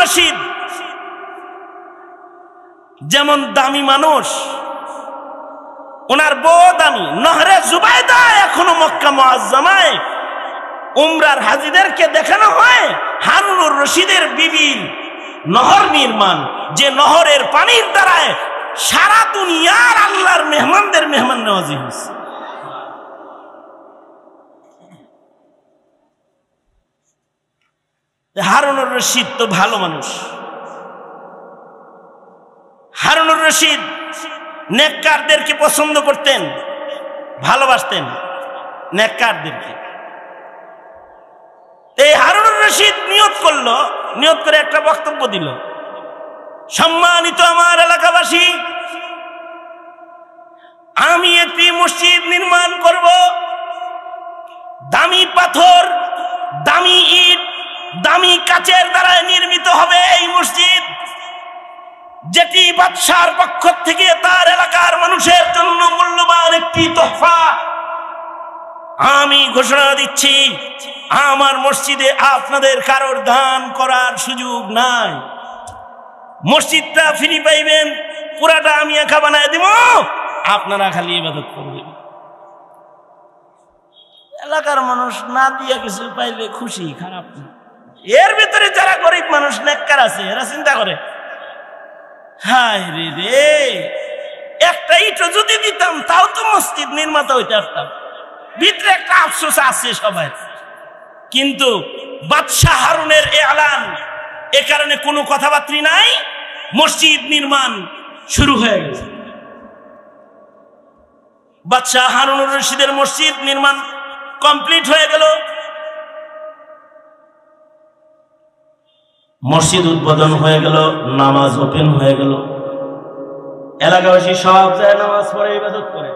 রশিদ যেমন দামি মানুষ, ওনার বউ দামি। নহরে জুবাইদা এখনো মক্কা মুআজ্জামায় উমরার হাজীদেরকে দেখানো হয় হারুনুর রশিদের বিবির নহর নির্মাণ, যে নহরের পানির দ্বারায় সারা দুনিয়ার আল্লাহর মেহমানদের মেহমান নওয়াজি হয়েছে। হারুনুর রশিদ তো ভালো মানুষ। হারুনুর রশিদ নেককারদেরকে পছন্দ করতেন, ভালোবাসতেন নেককারদেরকে। এই হারুনুর রশিদ নিয়ত করলো, নিয়ত করে একটা বক্তব্য দিল, সম্মানিত আমার এলাকাবাসী, আমি একটি মসজিদ নির্মাণ করব। দামি পাথর, দামি ইট, দামি কাচের দ্বারা নির্মিত হবে এই মসজিদ, যেটি বাদশার পক্ষ থেকে তার এলাকার মানুষের জন্য মূল্যবান একটি তোহফা। আমি ঘোষণা দিচ্ছি, আমার মসজিদে আপনাদের কারোর দান করার সুযোগ নাই। মসজিদটা ফ্রি পাইবেন, পুরাটা আমি একা বানায় দিব, আপনারা খালি ইবাদত করবেন। এলাকার মানুষ না দিয়ে কিছু পাইলে খুশি, খারাপ না। এর ভিতরে যারা গরিব মানুষ নেককার আছে, এরা চিন্তা করে, হায় রে রে, একটা ইটও যদি দিতাম তাও তো মসজিদ নির্মাতা হইতে পারতাম। ভিতরে একটা আফসোস আছে সবাই। কিন্তু বাদশাহ হারুনের এলান, এ কারণে কোনো কথাবার্তা নাই, মসজিদ নির্মাণ শুরু হয়ে গেছে। বাদশাহ হারুনুর রশিদের মসজিদ নির্মাণ কমপ্লিট হয়ে গেল। মসজিদ উদ্বোধন হয়ে গেল, নামাজ ওপেন হয়ে গেল। এলাকাবাসী সব যায় নামাজ পড়ে ইবাদত করে,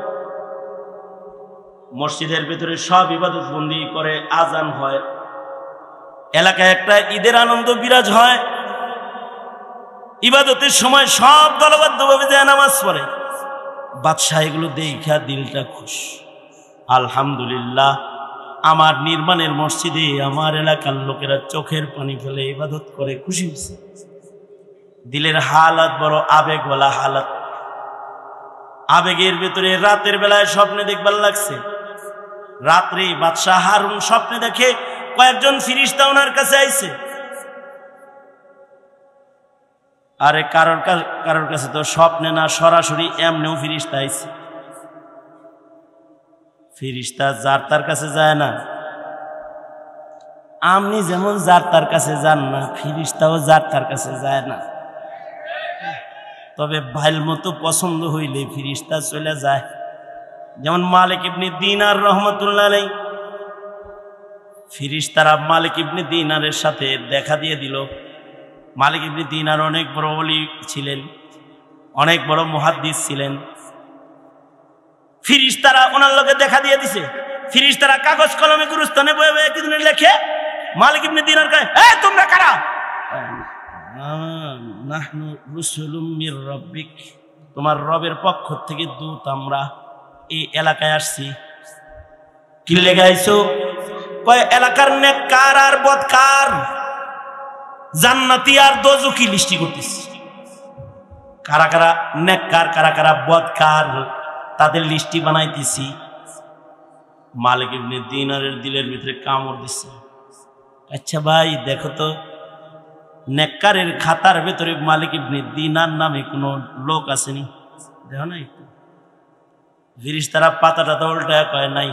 মসজিদের ভিতরে সব ইবাদত বন্দি করে, আজান হয়, এলাকায় একটা ঈদের আনন্দ বিরাজ হয়। ইবাদতের সময় সব দলবদ্ধভাবে যায় নামাজ পড়ে। বাদশাহ এগুলো দেখা দিলটা খুশ, আলহামদুলিল্লাহ, আমার নির্মাণের মসজিদে আমার এলাকার লোকেরা চোখের পানি ফেলে ইবাদত করে খুশি হয়েছে। দিলের হালাত বড় আবেগওয়ালা হালাত। আবেগের ভিতরে রাতের বেলায় স্বপ্নে দেখবার লাগছে। রাত্রে বাদশাহ হারুন স্বপ্নে দেখে কয়েকজন ফিরিস্তা ওনার কাছে আইছে। আরে কারোর কাছে তো স্বপ্নে না, সরাসরি এমনিও ফিরিস্তা আইছে। ফিরিস্তা যার তার কাছে যায় না, আপনি যেমন যার তার কাছে যান না, ফিরিস্তাও যার তার কাছে যায় না। তবে ভাইল মতো পছন্দ হইলে ফিরিস্তা চলে যায়। যেমন মালিক ইবনে দিনার রহমতুল্লাহ আলাইহি, ফিরিস্তারা মালিক ইবনে দিনারের সাথে দেখা দিয়ে দিল। মালিক ইবনে দিনার অনেক বড় ওলি ছিলেন, অনেক বড় মুহাদ্দিস ছিলেন। ফিরিস্তারা ওনার লোকে দেখা দিয়ে দিছে। ফিরিস্তারা কাগজ কলমে গুরুস্থানে বয়ে বয়ে কিছু লেখে। মালিক ইবনে দিনার কয়, এই তোমরা কারা? নাহনু রুসুলুম মির রাব্বিক, তোমার রবের পক্ষ থেকে দূত, আমরা এই এলাকায় আসছি। কি লেগে আইছো? কয় এলাকার নেককার আর বদকার, জান্নাতি আর দোজখী লিস্টি করতেছি। কারা কারা নেককার, কারা কারা বদকার, তাদের লিস্টি বানাইতেছি। মালিক ইবনে দিনারের দিলের ভিতরে কামড় দিচ্ছে। আচ্ছা ভাই দেখো তো, নেককারের খাতার ভেতরে মালিক ইবনে দিনার নামে কোনো লোক আসেনি? দেখো নাই? ফিরিস্তারা পাতাটা তো উল্টায় কয় নাই।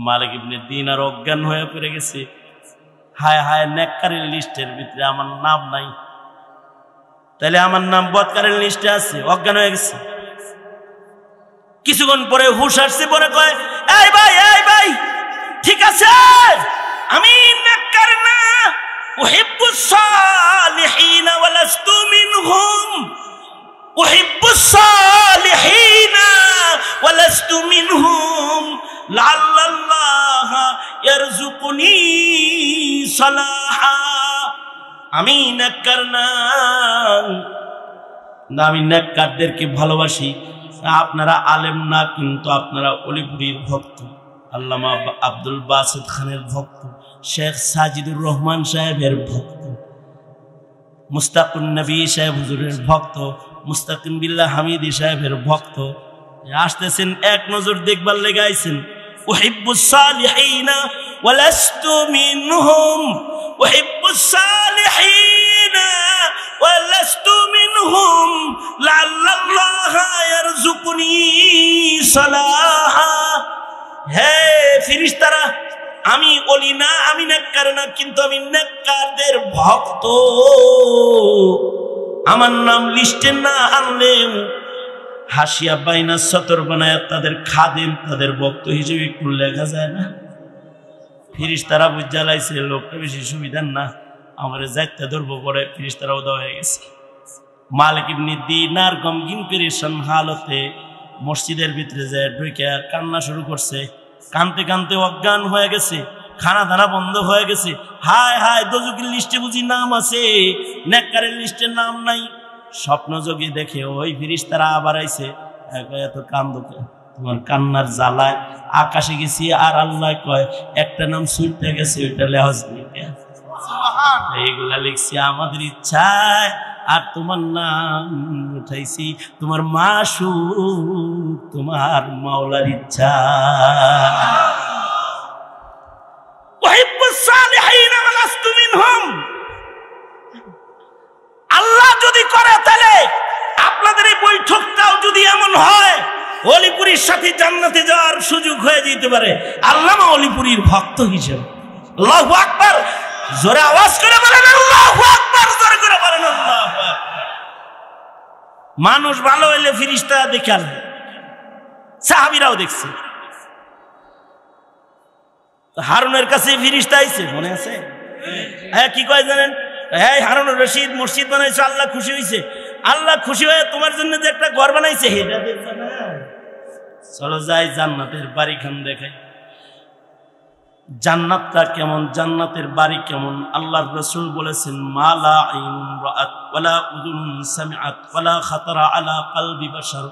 মালিক ইবনে দিনার অজ্ঞান হয়ে পড়ে গেছে। হায় হায়, নেককারের লিস্টের ভিতরে আমার নাম নাই, তাহলে আমার নাম বদকারের লিস্টে আছে। অজ্ঞান হয়ে গেছে। কিছুক্ষণ পরে হুশ আসছে, পরে কয়, এই ভাই, এই ভাই, ঠিক আছে, আমি নেককার না, উহিব্বুস সালিহিন ওয়া লাস্তু মিনহুম, উহিব্বুস সালিহিন ওয়া লাস্তু মিনহুম, লাআল্লাল্লাহ ইয়ারযুকুনি সালাহা। আমি নেককার না, আমি নেককারদেরকে ভালোবাসি। আপনারা আলেম না, কিন্তু আপনারা অলিপুরীর ভক্ত, আল্লামা আব্দুল বাসিত খানের ভক্ত, শেখ সাজিদুর রহমান সাহেবের ভক্ত। মুস্তাকুন নবী সাহেব হুজুরের ভক্ত, মুস্তাকিম বিল্লাহ হামিদি সাহেবের ভক্ত আসতেছেন, এক নজর দেখবার লেগে আইছেন। উহিব্বুস সালিহিনা ওয়ালাস্তু মিনহুম, উহিব্বুস সালিহিনা ওয়ালাস্তু মিনহুম লাআল্লাল্লাহা ইয়ারযুকুনি সালাহা। হে ফেরেশতারা, আমি ওলি না, আমি নেককার না, কিন্তু আমি নেককারদের ভক্ত। আমার নাম লিস্টে না আনলেও হাসিয়া বাইনা সতর বানায় তাদের খাদেম, তাদের ভক্ত হিসেবে একটু লেখা যায় না? ফেরেশতারা বুঝা লাইছে লোকটা বেশি সুবিধার না, আমার যাইতে ধরবো পরে। ফেরেশতারা উদা হয়ে গেছে। মালিক ইবনে দিনার গমগিন পেরেশান হালতে মসজিদের ভিতরে যায় ঢুকে কান্না শুরু করছে। কানতে কানতে অজ্ঞান হয়ে গেছে, খানা দানা বন্ধ হয়ে গেছে। হায় হায়, দোজখের লিস্টে বুঝি নাম আছে, নেককারের লিস্টে নাম নাই। স্বপ্ন যোগে দেখে ওই ফেরেশতারা আবার আইছে। এত কান্দকে, তোমার কান্নার জ্বালায় আকাশে গেছি, আর আল্লাহ কয় একটা নাম ছুটতে গেছে, ওইটা লেহাজ এইগুলা লিখছি আমাদের ইচ্ছায়, আর তোমার নাম উঠাইছি তোমার মাসুক, তোমার মাওলার ইচ্ছা। আল্লাহ যদি করে তাহলে আপনাদের এই বৈঠকটাও যদি এমন হয় অলিপুরীর সাথে জান্নাতে যাওয়ার সুযোগ হয়ে যেতে পারে, আল্লামা অলিপুরীর ভক্ত হিসেবে। আল্লাহু আকবার, জোরে আওয়াজ করে বলেন আল্লাহু আকবার, জোরে করে বলেন আল্লাহু আকবার। মানুষ ভালো হইলে ফেরেশতা দেখাল, সাহাবীরাও দেখছে। হারুনের কাছে ফেরেশতা আইছে, মনে আছে? হ্যাঁ, কি কয় জানেন? হ্যাঁ, হারুন রশিদ মসজিদ বানাইছে, আল্লাহ খুশি হয়েছে। আল্লাহ খুশি হয়ে তোমার জন্য যে একটা ঘর বানাইছে, এটা দেখবে না? চলো যাই জান্নাতের বাড়িখান দেখাই। জান্নাতটা কেমন, জান্নাতের বাড়ি কেমন? আল্লাহর রাসূল বলেছেন, মা লা আইনুন রাআত ওয়ালা উযুনুন সামিআত ওয়ালা খাতারা আলা কলবি বাশার।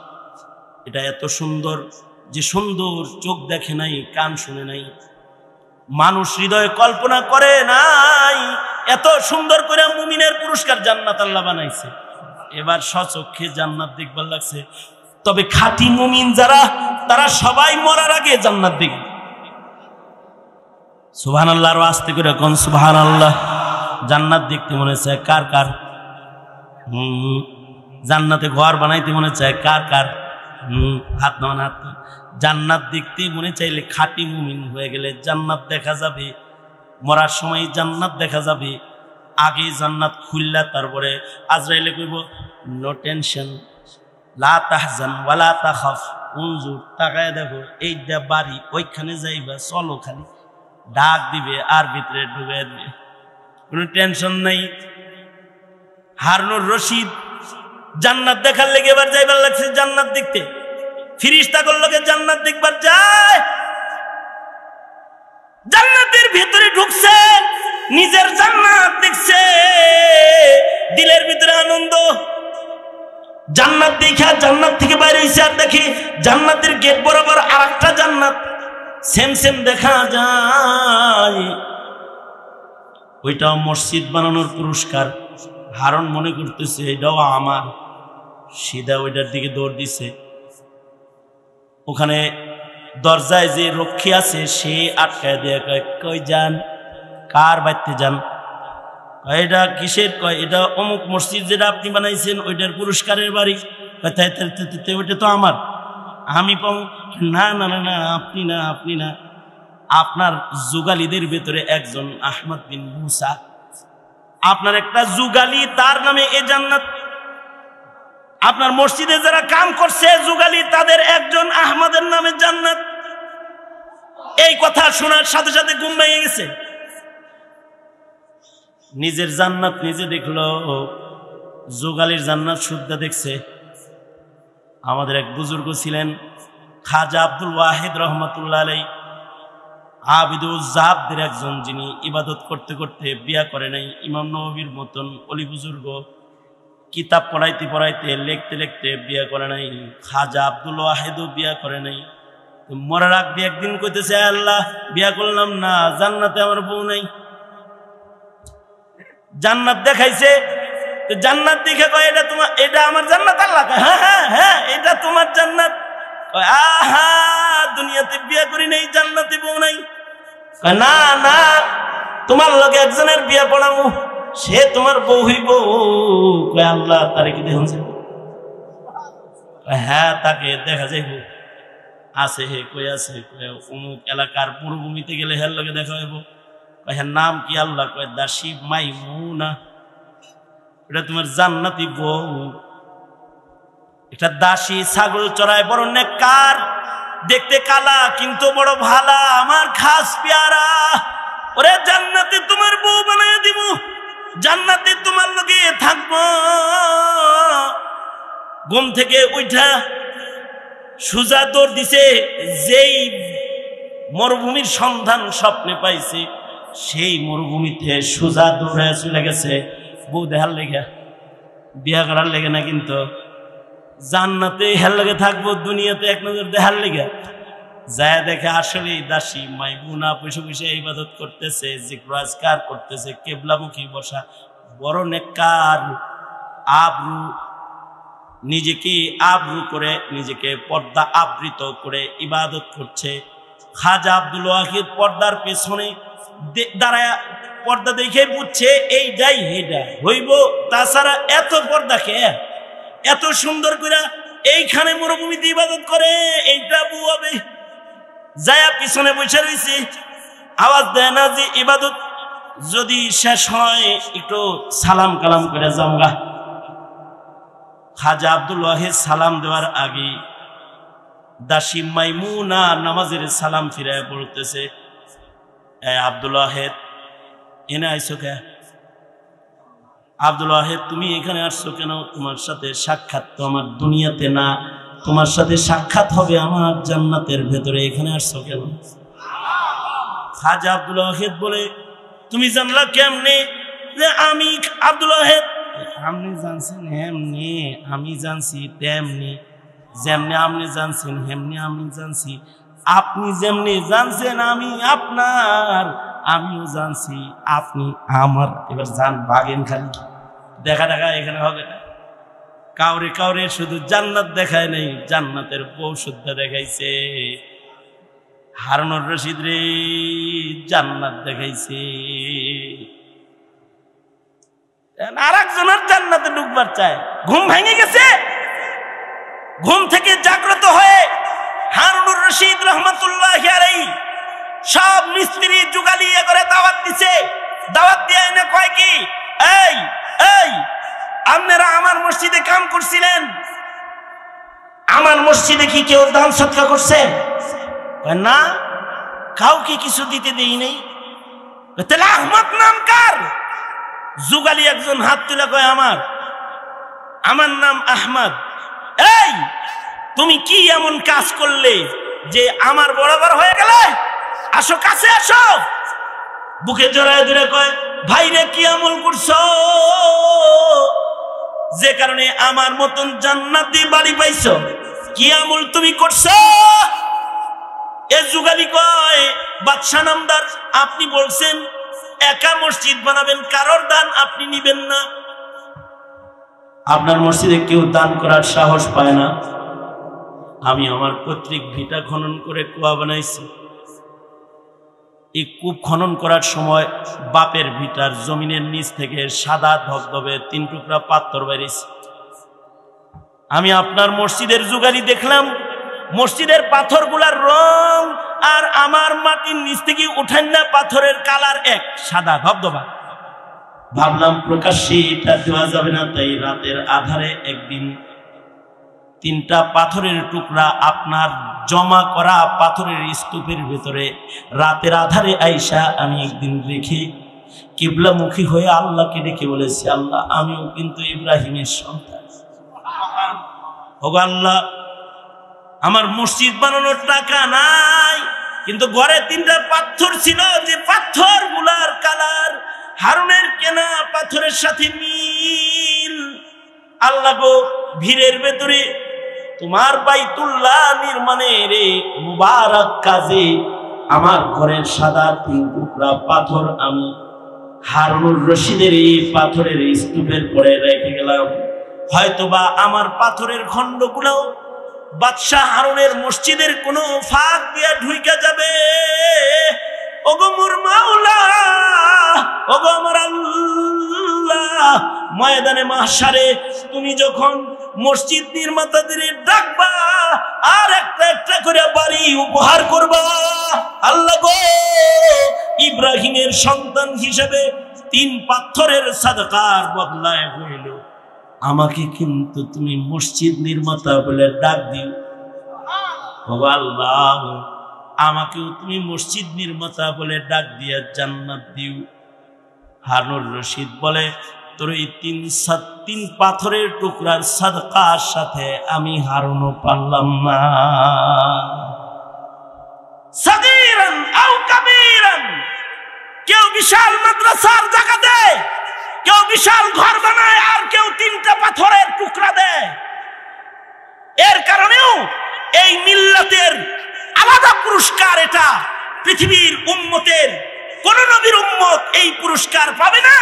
এটা এত সুন্দর যে সুন্দর চোখ দেখে নাই, কান শুনে নাই, মানুষ হৃদয়ে কল্পনা করে নাই। এত সুন্দর করে মুমিনের পুরস্কার জান্নাত আল্লাহ বানাইছে। এবার স্বচক্ষে জান্নাত দেখবার লাগছে। তবে খাঁটি মুমিন যারা, তারা সবাই মরার আগে জান্নাত দেখবে। সুবহানাল্লাহ, আর আস্তে করে কোন সুবহানাল্লাহ। জান্নাত দেখতে মনে চায় কার কার? জান্নাতে ঘর বানাইতে মনে চায় কার কার? হাত নামান, হাত। জান্নাত দেখতে মনে চাইলে খাঁটি মুমিন হয়ে গেলে জান্নাত দেখা যাবে। মরার সময় জান্নাত দেখা যাবে। আগে জান্নাত খুললা, তারপরে আজরাইলে কইব নো টেনশন, লা তাহজান ওয়ালা তাখাফ, উনজুর, তাকায় দেখো এইটা বাড়ি, ওইখানে যাইবা, চলো। খালি ডাক দিবে আর ভিতরে ঢুকে দিবে, কোনো টেনশন নাই। হারুনুর রশিদ জান্নাত দেখার লেগে এবার যাইবার লাগছে জান্নাত দেখতে। ফেরেশতা গুলোকে জান্নাত দেখবার যায়, জান্নাতের ভিতরে ঢুকছে, নিজের জান্নাত দেখছে, দিলের ভিতরে আনন্দ। জান্নাত দেখা জান্নাত থেকে বাইরে হইছে, আর দেখি জান্নাতের গেট বরাবর আরেকটা জান্নাত সেম সেম দেখা যায়। ওইটাও মসজিদ বানানোর পুরস্কার। হারুন মনে করতেছে এটাও আমার, সিধা ওইটার দিকে দৌড় দিছে। ওখানে দরজায় যে রক্ষী আছে সে আটকায় দিয়ে কয়, কই যান, কার বাড়িতে যান? এটা কিসের? কয় এটা অমুক মসজিদ যেটা আপনি বানাইছেন ওইটার পুরস্কারের বাড়ি। ওইটা তো আমার, আমি পাবো? না না না না, আপনি না, আপনি না, আপনার যুগালীদের ভেতরে একজন আহমদ বিন মুসা, আপনার একটা যুগালী, তার নামে এ জান্নাত। আপনার মসজিদে যারা কাম করছে যুগালী, তাদের একজন আহমদের নামে জান্নাত। এই কথা শোনার সাথে সাথে ঘুম ভেঙে গেছে। নিজের জান্নাত নিজে দেখলো, যুগালীর জান্নাত শুদ্ধা দেখছে। আমাদের এক বুজুর্গ ছিলেন খাজা আব্দুল ওয়াহিদ রহমাতুল্লাহ আলাইহি, আবিদুল জাহাবদের একজন, যিনি ইবাদত করতে করতে বিয়া করে নাই। ইমাম নববীর মতন অলি বুজুর্গ, কিতাব পড়াইতে পড়াইতে লিখতে লিখতে বিয়া করে নাই। খাজা আব্দুল ওয়াহিদও বিয়া করে নাই। মরার আগ দিয়ে একদিন কইতেছে, আল্লাহ বিয়া করলাম না, জান্নাতে আমার বউ নাই। জান্নাত দেখাইছে, জান্নাত দেখে কয় এটা তোমার, এটা আমার জান্নাত। আল্লাহ কয় হ্যাঁ হ্যাঁ হ্যাঁ এটা তোমার জান্নাত। কয় আহা দুনিয়াতে বিয়ে করি নাই, জান্নাতে বউ নাই। কয় না না তোমার লগে একজনের বিয়ে পড়াবো, সে তোমার বউ হইব। কয় আল্লাহ তারে কি দেখুন? হ্যাঁ তাকে দেখা যাইব। আছে হে কই আছে? অমুক এলাকার মরুভূমিতে গেলে হের লগে দেখা হইব। হ্যাঁ নাম কি? আল্লাহ কয় দাসী মাইমুনা, এটা তোমার জান্নাতি বউ। একটা দাসী ছাগল চড়ায়, বড় নেককার, দেখতে কালা কিন্তু বড় ভালা, আমার খাস পেয়ারা। ওরে জান্নাতে তোমার বউ বানায় দিব, জান্নাতে তোমার লগে থাকবো। ঘুম থেকে উঠা সুজা দৌড় দিছে, যেই মরুভূমির সন্ধান স্বপ্নে পাইছে সেই মরুভূমিতে সুজা দৌড়ে চলে গেছে বউ দেখার লেগে, বিয়া করার লেগে না, কিন্তু জান্নাতে হের লেগে থাকবো, দুনিয়াতে এক নজর দেখার লেগে। যায় দেখে আসলে দাসী মাইমুনা বসে বসে ইবাদত করতেছে, জিকির আজকার করতেছে, কেবলামুখী বসা, বড় নেককার, আবরু নিজেকে আবরু করে, নিজেকে পর্দা আবৃত করে ইবাদত করছে। খাজা আব্দুল ওয়াহিদ পর্দার পেছনে দাঁড়ায় পর্দা দেখে বুঝছে এইটাই হেডা হইব, তাছাড়া এত পর্দা কে এত সুন্দর করে এইখানে মরুভূমিতে ইবাদত করে, এইটা বউ হবে। যায়া পিছনে বসে রয়েছে, আওয়াজ দেয় না যে ইবাদত যদি শেষ হয় একটু সালাম কালাম করে যাওগা। খাজা আব্দুল ওয়াহিদ সালাম দেওয়ার আগে দাসী মাইমুনা নামাজের সালাম ফিরায় বলতেছে, আব্দুল ওয়াহিদ এনে আইসো কে? আব্দুল ওয়াহিদ তুমি এখানে আসছো কেন? তোমার সাথে সাক্ষাৎ তো আমার দুনিয়াতে না, তোমার সাথে সাক্ষাৎ হবে আমার জান্নাতের ভেতরে, এখানে আসছো কেন? খাজা আব্দুল ওয়াহিদ বলে, তুমি জানলা কেমনে যে আমি আব্দুল ওয়াহিদ? আপনি জানছেন হেমনি, আমি জানছি তেমনি, যেমনি আপনি জানছেন হেমনি আমি জানছি, আপনি যেমনি জানছেন আমি আপনার, আমিও জানছি আপনি আমার। এবার জান ভাগেন, খালি দেখা দেখা এখানে হবে না। কাউরে কাউরে শুধু জান্নাত দেখায় নেই, জান্নাতের বউ শুদ্ধ দেখাইছে। হারুনুর রশিদ রে জান্নাত দেখাইছে, আর একজনের জান্নাতে ঢুকবার চায়। ঘুম ভেঙে গেছে, ঘুম থেকে জাগ্রত হয়ে হারুনুর রশিদ রহমতুল্লাহি আলাইহি সব মিস্ত্রি জুগালি করে দাওয়াত দিছে। দাওয়াত দিয়ে এনে কয় কি, এই এই আপনারা আমার মসজিদে কাম করছিলেন, আমার মসজিদে কি কেউ দান সদকা করছে? না, কাউকে কিছু দিতে দেই নেই। তাহলে আহমদ নাম কার? জুগালি একজন হাত তুলে কয় আমার নাম আহমদ। এই তুমি কি এমন কাজ করলে যে আমার বরাবর হয়ে গেলে? আসো কাছে আসো। বুকে জড়ায় ধরে কয়, ভাইরে কি আমল করছো যে কারণে আমার মতন জান্নাতি বাড়ি পাইছো? কি আমল তুমি করছো? এ যুগালি কয়, বাদশা নামদার আপনি বলছেন একা মসজিদ বানাবেন, কারোর দান আপনি নিবেন না। আপনার মসজিদে কেউ দান করার সাহস পায় না। আমি আমার পৈতৃক ভিটা খনন করে কুয়া বানাইছি। এই কূপ খনন করার সময় বাপের ভিটার জমিনের নিচ থেকে সাদা ধবধবে 3 টুকরা পাথর বেরিয়েছে। আমি আপনার মসজিদের যুগালি দেখলাম, মসজিদের পাথরগুলার রং আর আমার মাটির নিচ থেকে উঠান না পাথরের কালার এক, সাদা ধবধবা। ভাবলাম প্রকাশ্যে এটা দেওয়া যাবে না, তাই রাতের আধারে একদিন 3টা পাথরের টুকরা আপনার জমা করা পাথরের স্তূপের ভেতরে রাতের আধারে আইসা আমি একদিন রেখে কিবলামুখী হয়ে আল্লাহকে ডেকে বলেছি, আল্লাহ আমিও কিন্তু ইব্রাহিমের সন্তান। ওগো আল্লাহ, আমার মসজিদ বানানোর টাকা নাই, কিন্তু ঘরে 3টা পাথর ছিল, যে পাথর গুলার কালার হারুনের কেনা পাথরের সাথে মিল। আল্লাহ গো, ভিড়ের ভেতরে তোমার বাইতুল্লাহ নির্মাণের মুবারক কাজে আমার ঘরের সাদা 3 টুকরা পাথর আমি হারুনুর রশিদের এই পাথরের স্তূপের পরে রেখে গেলাম। হয়তোবা আমার পাথরের খণ্ডগুলো বাদশাহ হারুনের মসজিদের কোনো ফাঁক দিয়া ঢুইকা যাবে। ওগো মোর মাওলা, ওগো আমার আল্লাহ, ময়দানে মাহশারে তুমি যখন মসজিদ নির্মাতাদের ডাকবা আর একটা একটা করে বাড়ি উপহার করবা, আল্লাহ গো ইব্রাহিমের সন্তান হিসেবে 3 পাথরের সাদকার বদলায় হইল, আমাকে কিন্তু তুমি মসজিদ নির্মাতা বলে ডাক দিও। বাবা আল্লাহ, আমাকেও তুমি মসজিদ নির্মাতা বলে ডাক দিয়া জান্নাত দিও। হারুনুর রশিদ বলে, তোর এই 3 পাথরের টুকরার সাদকার সাথে আমি হারুনও পারলাম না। সাগীরান আও কাবীরান, কেউ বিশাল মাদ্রাসার জায়গা দেয়, কেউ বিশাল ঘর বানায়, আর কেউ 3টা পাথরের টুকরা দেয়। এর কারণেও এই মিল্লাতের আলাদা পুরস্কার। এটা পৃথিবীর উম্মতের কোন নবীর উম্মত এই পুরস্কার পাবে না।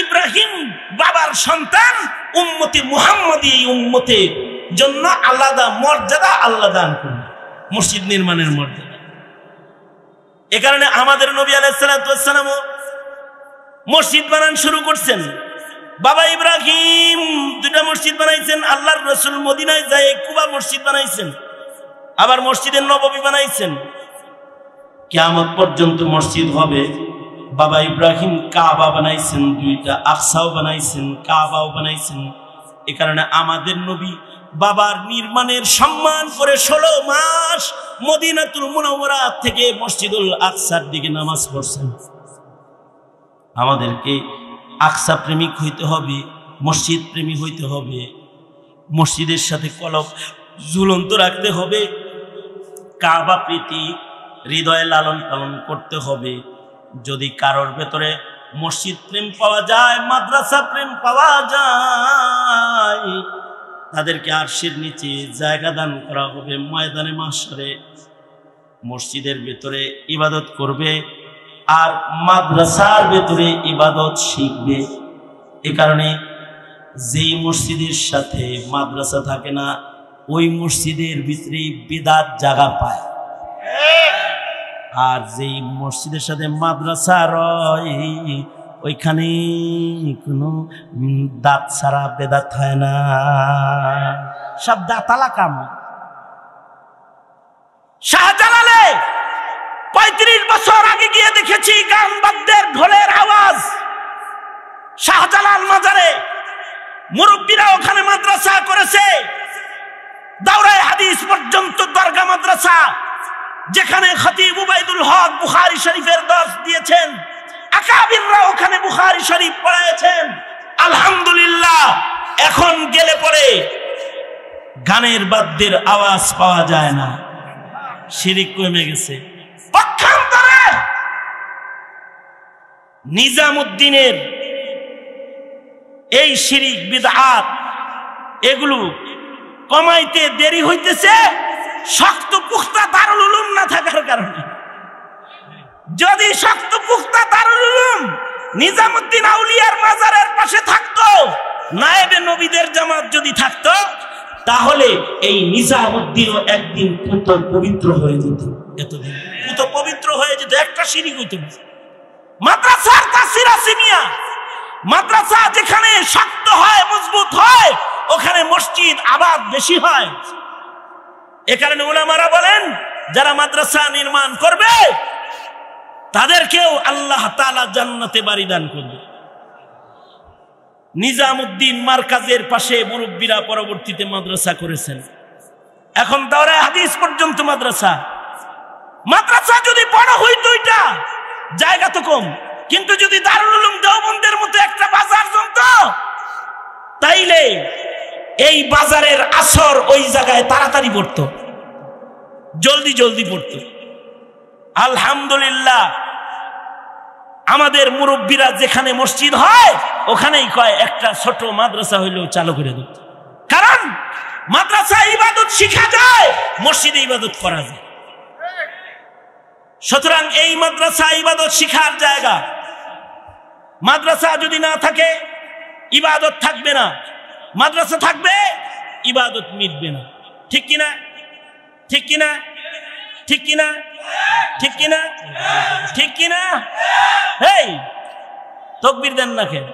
ইব্রাহিম বাবার সন্তান, উম্মতে মুহাম্মদী এই উম্মতের জন্য আলাদা মর্যাদা আল্লাহ দান করলেন, মসজিদ নির্মাণের মর্যাদা। এ কারণে আমাদের নবী আলাইহিস সালাতু ওয়াস সালাম মসজিদ বানান শুরু করছেন। বাবা ইব্রাহিম 2টা মসজিদ বানাইছেন, আল্লাহর রাসূল মদিনায় যায় কুবা মসজিদ বানাইছেন, আবার মসজিদে নববী বানাইছেন। কিয়ামত পর্যন্ত মসজিদ হবে। বাবা ইব্রাহিম কাবা বানাইছেন 2টা, আকসাও বানাইছেন, কাবাও বানাইছেন। এ কারণে আমাদের নবী বাবার নির্মাণের সম্মান করে 16 মাস মদিনাতুল মুনাওয়ারা থেকে মসজিদুল আকসার দিকে নামাজ পড়ছেন। আমাদেরকে আকসা প্রেমিক হইতে হবে, মসজিদ প্রেমী হইতে হবে, মসজিদের সাথে কলব ঝুলন্ত রাখতে হবে, কাবা প্রীতি হৃদয়ে লালন পালন করতে হবে। যদি কারোর ভেতরে মসজিদ প্রেম পাওয়া যায়, মাদ্রাসা প্রেম পাওয়া যায়, তাদেরকে আরশের নিচে জায়গা দান করা হবে। ময়দানে মাহশরে মসজিদের ভেতরে ইবাদত করবে আর মাদ্রাসার ভেতরে ইবাদত শিখবে। এ কারণে যেই মসজিদের সাথে মাদ্রাসা থাকে না, ওই মসজিদের ভিতরে বিদআত জায়গা পায়, আর যেই মসজিদের সাথে মাদ্রাসা রয় ওইখানে কোনো দাঁত ছাড়া বেদাত হয় না, সব দাঁতালা কাম। শাহজালালে 35 বছর আগে গিয়ে দেখেছি গান বাদ্যের ঢোলের আওয়াজ। শাহজালাল মাজারে মুরব্বীরা ওখানে মাদ্রাসা করেছে, দাওরায়ে হাদিস পর্যন্ত দরগা মাদ্রাসা, যেখানে খতিব উবাইদুল হক বুখারী শরীফের দর্স দিয়েছেন, আকাবিররা ওখানে বুখারী শরীফ পড়ায়ছেন। আলহামদুলিল্লাহ, এখন গেলে পরে গানের বাদ্যের আওয়াজ পাওয়া যায় না, শিরিক কমে গেছে। পক্ষান্তরে নিজামুদ্দিনের এই শিরিক বিদআত এগুলো কমাইতে দেরি হইতেছে শক্ত পুখতা দারুল উলুম না থাকার কারণে। যদি শক্ত পুখতা দারুল উলুম নিজামুদ্দিন আউলিয়ার মাজারের পাশে থাকতো, নায়েবে নবীদের জামাত যদি থাকতো, তাহলে এই নিজামুদ্দিনও একদিন পুত পবিত্র হয়ে যেত। এতদিন পুত পবিত্র হয়ে যেত, একটা শিরিক হইতো না। মাদ্রাসার তাসির আছে মিয়া, মাদ্রাসা যেখানে শক্ত হয় মজবুত হয় ওখানে মসজিদ আবাদ বেশি হয়। এ কারণে উলামারা বলেন, যারা মাদ্রাসা নির্মাণ করবে তাদেরকেও আল্লাহ তাআলা জান্নাতে বাড়ি দান করবে। নিজামুদ্দিন মার্কাজের পাশে মুরব্বীরা পরবর্তীতে মাদ্রাসা করেছেন, এখন দাওরায়ে হাদিস পর্যন্ত মাদ্রাসা। মাদ্রাসা যদি বড় হইতো, এটা জায়গা তো কম, কিন্তু যদি দারুল উলুম দেওবন্দের মতো একটা বাজার জমতো, তাইলে এই বাজারের আসর ওই জায়গায় তাড়াতাড়ি পড়তো, জলদি জলদি পড়তো। আলহামদুলিল্লাহ, আমাদের মুরব্বীরা যেখানে মসজিদ হয় ওখানেই কয় একটা ছোট মাদ্রাসা হইলেও চালু করে দিত, কারণ মাদ্রাসা ইবাদত শিখা যায়, মসজিদে ইবাদত করা যায়। সুতরাং এই মাদ্রাসা ইবাদত শিখার জায়গা। মাদ্রাসা যদি না থাকে ইবাদত থাকবে না, মাদ্রাসা থাকবে ইবাদত মিটবে না। ঠিক কিনা? ঠিক কিনা? ঠিক কিনা? ঠিক কিনা? ঠিক কিনা? এই তাকবীর দেন না কেন?